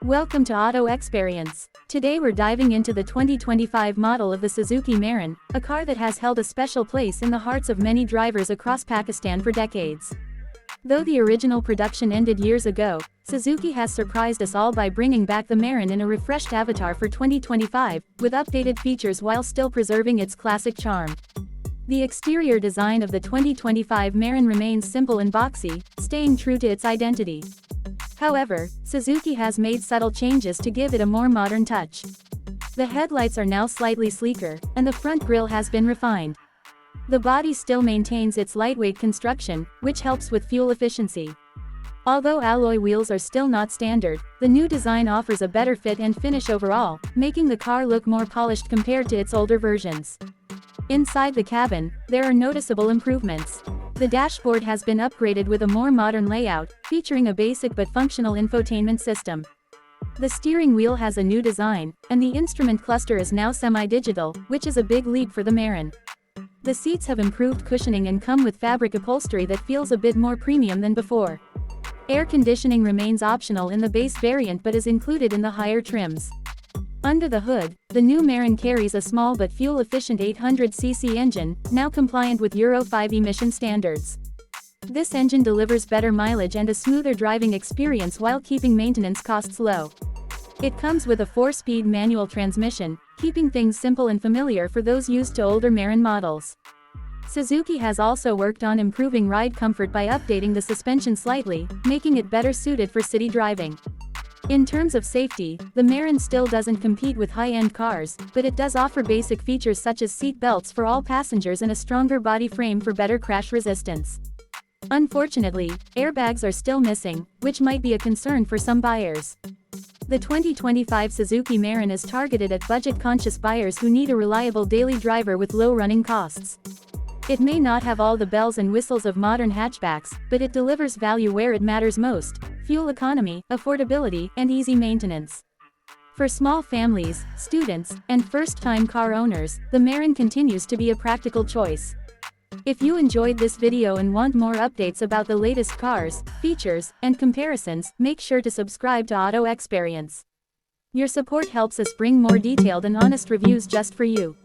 Welcome to Auto Xperience. Today we're diving into the 2025 model of the Suzuki Mehran, a car that has held a special place in the hearts of many drivers across Pakistan for decades. Though the original production ended years ago, Suzuki has surprised us all by bringing back the Mehran in a refreshed avatar for 2025, with updated features while still preserving its classic charm. The exterior design of the 2025 Mehran remains simple and boxy, staying true to its identity. However, Suzuki has made subtle changes to give it a more modern touch. The headlights are now slightly sleeker, and the front grille has been refined. The body still maintains its lightweight construction, which helps with fuel efficiency. Although alloy wheels are still not standard, the new design offers a better fit and finish overall, making the car look more polished compared to its older versions. Inside the cabin, there are noticeable improvements. The dashboard has been upgraded with a more modern layout, featuring a basic but functional infotainment system. The steering wheel has a new design, and the instrument cluster is now semi-digital, which is a big leap for the Mehran. The seats have improved cushioning and come with fabric upholstery that feels a bit more premium than before. Air conditioning remains optional in the base variant but is included in the higher trims. Under the hood, the new Mehran carries a small but fuel-efficient 800cc engine, now compliant with Euro 5 emission standards. This engine delivers better mileage and a smoother driving experience while keeping maintenance costs low. It comes with a 4-speed manual transmission, keeping things simple and familiar for those used to older Mehran models. Suzuki has also worked on improving ride comfort by updating the suspension slightly, making it better suited for city driving. In terms of safety, the Mehran still doesn't compete with high-end cars, but it does offer basic features such as seat belts for all passengers and a stronger body frame for better crash resistance. Unfortunately, airbags are still missing, which might be a concern for some buyers. The 2025 Suzuki Mehran is targeted at budget-conscious buyers who need a reliable daily driver with low running costs. It may not have all the bells and whistles of modern hatchbacks, but it delivers value where it matters most: fuel economy, affordability, and easy maintenance. For small families, students, and first-time car owners, the Mehran continues to be a practical choice. If you enjoyed this video and want more updates about the latest cars, features, and comparisons, make sure to subscribe to Auto Xperience. Your support helps us bring more detailed and honest reviews just for you.